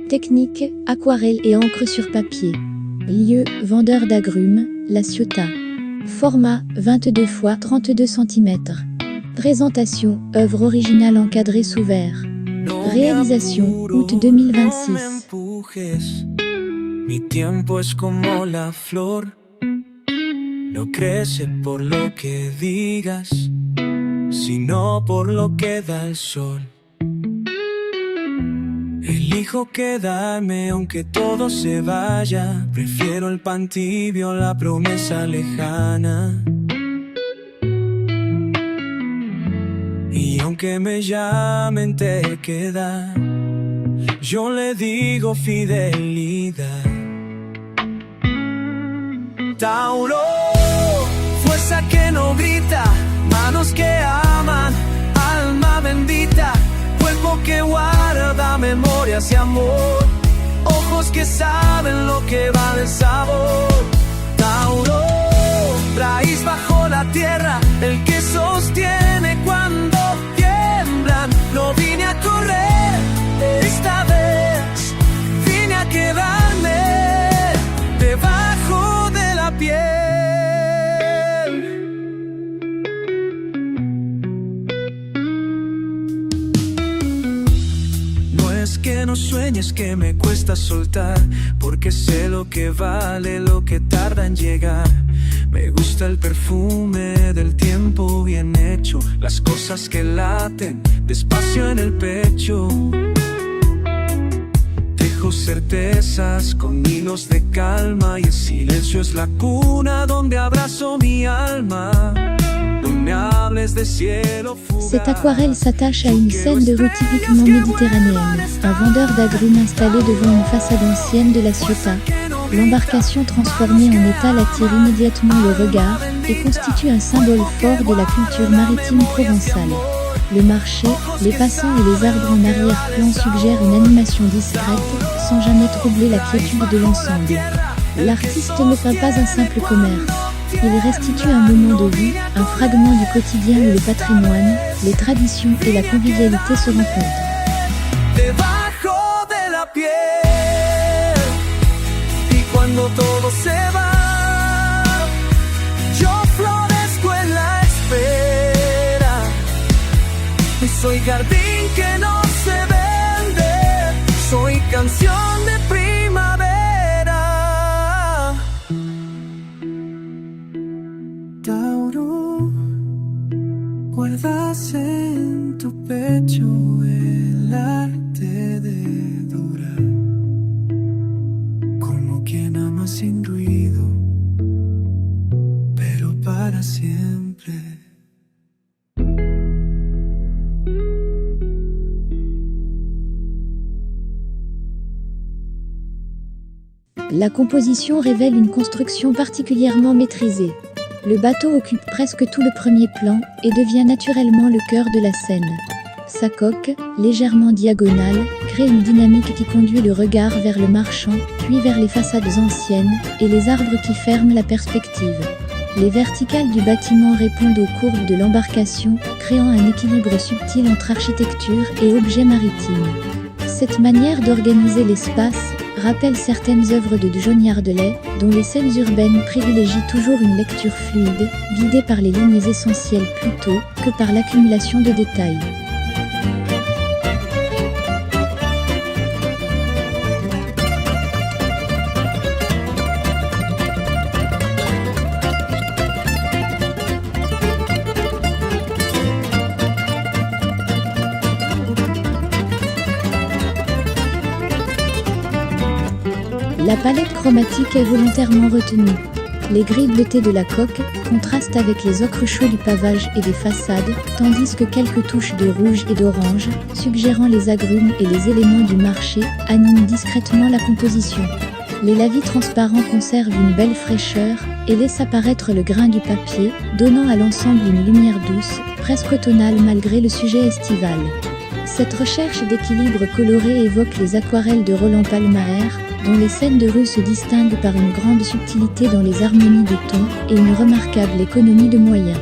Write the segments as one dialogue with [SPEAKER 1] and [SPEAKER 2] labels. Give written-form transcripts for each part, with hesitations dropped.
[SPEAKER 1] Technique, aquarelle et encre sur papier. Lieu, vendeur d'agrumes, La Ciotat. Format, 22 x 32 cm. Présentation, œuvre originale encadrée sous verre. Réalisation, août 2026.
[SPEAKER 2] Mi tiempo es como la flor, no crece por lo que digas, sino por lo que da el sol. Elijo quedarme aunque todo se vaya, prefiero el pan tibio, la promesa lejana. Y aunque me llamen terquedad, yo le digo fidelidad. Tauro, fuerza que no grita, manos que aman, alma bendita, cuerpo que guarda memorias y amor, ojos que saben lo que vale el sabor. Tauro, raíz bajo la tierra, el que sostiene cuando tiemblan. No vine a correr, esta vez vine a quedarme debajo de la piel. No es que no sueñes, que me cuesta soltar, porque sé lo que vale, lo que tarda en llegar. Me gusta el perfume del tiempo bien hecho, las cosas que laten despacio en el pecho. Dejo certezas con hilos de calma, y el silencio es la cuna donde abrazo mi alma. No me hables de cielo fugaz.
[SPEAKER 1] Cette aquarelle s'attache à une scène de rue typiquement méditerranéenne. Un vendeur d'agrumes installé devant une façade ancienne de La Ciotat. L'embarcation transformée en étal attire immédiatement le regard et constitue un symbole fort de la culture maritime provençale. Le marché, les passants et les arbres en arrière-plan suggèrent une animation discrète, sans jamais troubler la quiétude de l'ensemble. L'artiste ne peint pas un simple commerce. Il restitue un moment de vie, un fragment du quotidien où le patrimoine, les traditions et la convivialité se rencontrent.
[SPEAKER 2] Cuando todo se va, yo florezco en la espera. Y soy jardín que no se vende, soy canción de primavera. Tauro, guardas en tu pecho el arte de durar. Quien ama sin ruido, pero para siempre.
[SPEAKER 1] La composition révèle une construction particulièrement maîtrisée. Le bateau occupe presque tout le premier plan et devient naturellement le cœur de la scène. Sa coque, légèrement diagonale, crée une dynamique qui conduit le regard vers le marchand, puis vers les façades anciennes et les arbres qui ferment la perspective. Les verticales du bâtiment répondent aux courbes de l'embarcation, créant un équilibre subtil entre architecture et objets maritimes. Cette manière d'organiser l'espace rappelle certaines œuvres de Johnny Ardelais, dont les scènes urbaines privilégient toujours une lecture fluide, guidée par les lignes essentielles plutôt que par l'accumulation de détails. La palette chromatique est volontairement retenue. Les gris bleutés de la coque contrastent avec les ocres chauds du pavage et des façades, tandis que quelques touches de rouge et d'orange, suggérant les agrumes et les éléments du marché, animent discrètement la composition. Les lavis transparents conservent une belle fraîcheur et laissent apparaître le grain du papier, donnant à l'ensemble une lumière douce, presque automnale malgré le sujet estival. Cette recherche d'équilibre coloré évoque les aquarelles de Roland Palmaer, dont les scènes de rue se distinguent par une grande subtilité dans les harmonies de tons et une remarquable économie de moyens.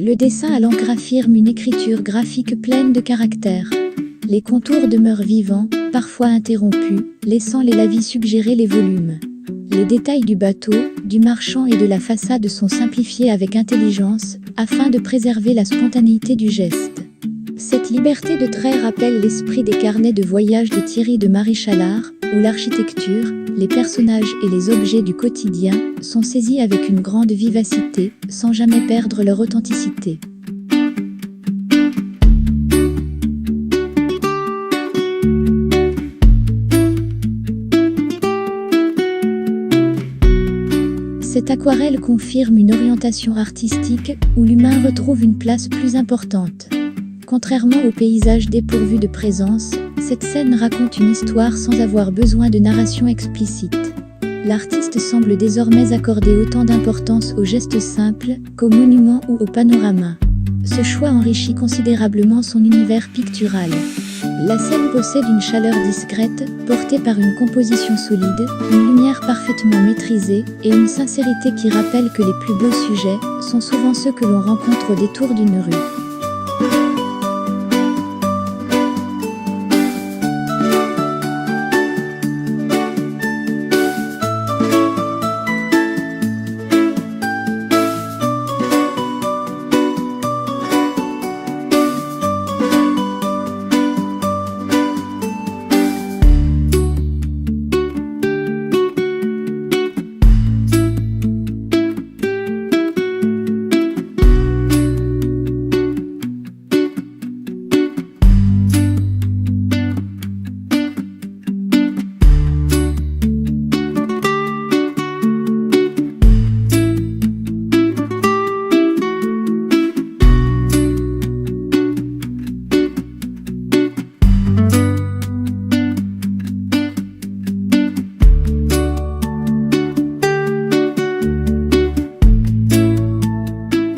[SPEAKER 1] Le dessin à l'encre affirme une écriture graphique pleine de caractère. Les contours demeurent vivants, parfois interrompus, laissant les lavis suggérer les volumes. Les détails du bateau, du marchand et de la façade sont simplifiés avec intelligence, afin de préserver la spontanéité du geste. Cette liberté de trait rappelle l'esprit des carnets de voyage de Thierry de Maréchal-Art, où l'architecture, les personnages et les objets du quotidien sont saisis avec une grande vivacité, sans jamais perdre leur authenticité. Cette aquarelle confirme une orientation artistique où l'humain retrouve une place plus importante. Contrairement au paysage dépourvu de présence, cette scène raconte une histoire sans avoir besoin de narration explicite. L'artiste semble désormais accorder autant d'importance aux gestes simples qu'aux monuments ou au panorama. Ce choix enrichit considérablement son univers pictural. La scène possède une chaleur discrète, portée par une composition solide, une lumière parfaitement maîtrisée et une sincérité qui rappelle que les plus beaux sujets sont souvent ceux que l'on rencontre au détour d'une rue.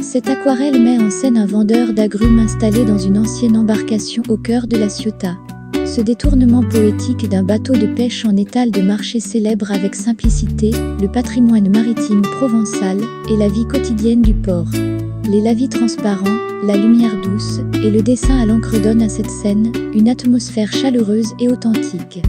[SPEAKER 1] Cette aquarelle met en scène un vendeur d'agrumes installé dans une ancienne embarcation au cœur de la Ciotat. Ce détournement poétique d'un bateau de pêche en étal de marché célèbre avec simplicité le patrimoine maritime provençal et la vie quotidienne du port. Les lavis transparents, la lumière douce et le dessin à l'encre donnent à cette scène une atmosphère chaleureuse et authentique.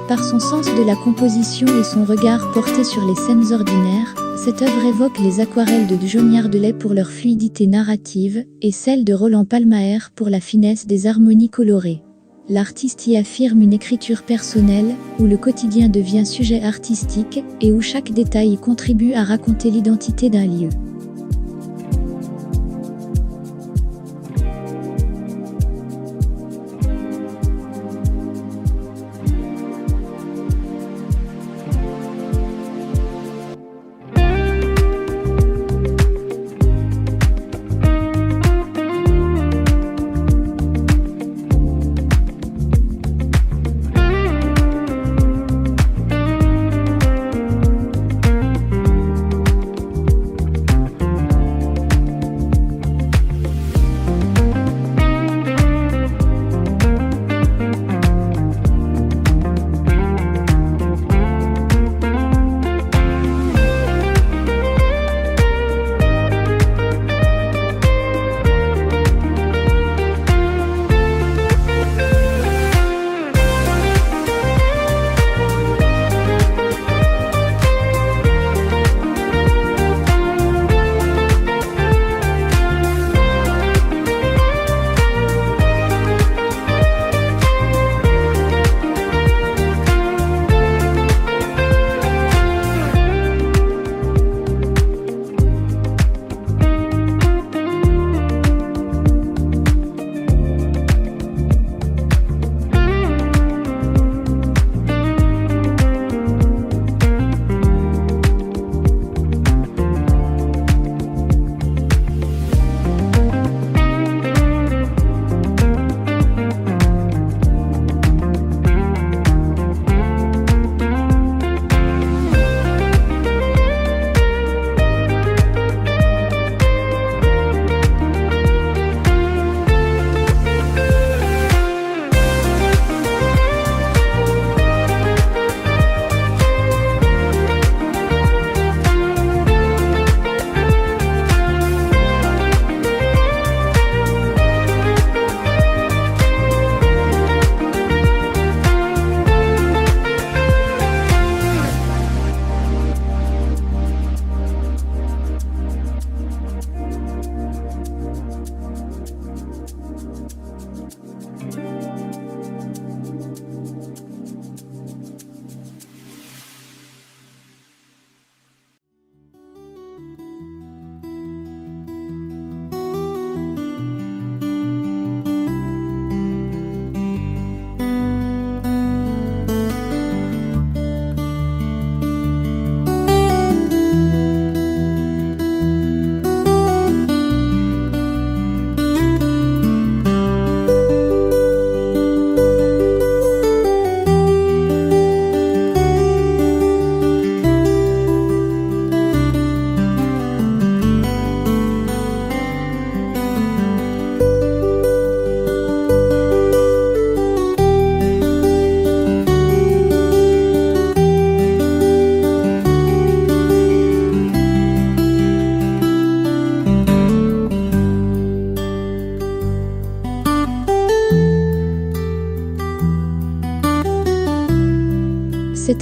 [SPEAKER 1] Par son sens de la composition et son regard porté sur les scènes ordinaires, cette œuvre évoque les aquarelles de Johnny Ardelais pour leur fluidité narrative et celle de Roland Palmaer pour la finesse des harmonies colorées. L'artiste y affirme une écriture personnelle, où le quotidien devient sujet artistique et où chaque détail contribue à raconter l'identité d'un lieu.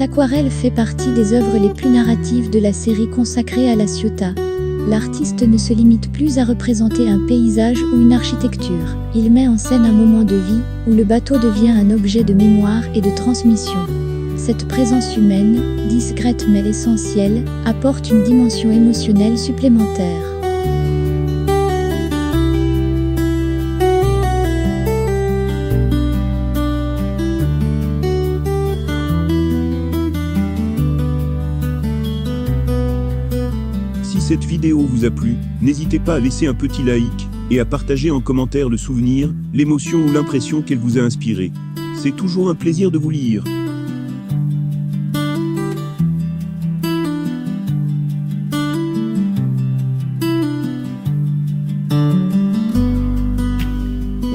[SPEAKER 1] Cette aquarelle fait partie des œuvres les plus narratives de la série consacrée à La Ciotat. L'artiste ne se limite plus à représenter un paysage ou une architecture. Il met en scène un moment de vie, où le bateau devient un objet de mémoire et de transmission. Cette présence humaine, discrète mais essentielle, apporte une dimension émotionnelle supplémentaire.
[SPEAKER 3] Si cette vidéo vous a plu, n'hésitez pas à laisser un petit like et à partager en commentaire le souvenir, l'émotion ou l'impression qu'elle vous a inspiré. C'est toujours un plaisir de vous lire.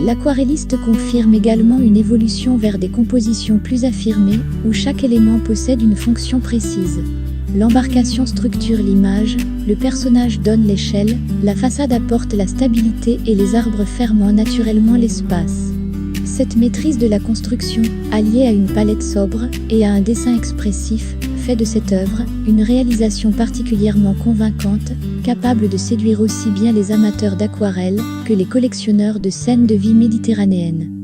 [SPEAKER 1] L'aquarelliste confirme également une évolution vers des compositions plus affirmées, où chaque élément possède une fonction précise. L'embarcation structure l'image, le personnage donne l'échelle, la façade apporte la stabilité et les arbres ferment naturellement l'espace. Cette maîtrise de la construction, alliée à une palette sobre et à un dessin expressif, fait de cette œuvre une réalisation particulièrement convaincante, capable de séduire aussi bien les amateurs d'aquarelle que les collectionneurs de scènes de vie méditerranéennes.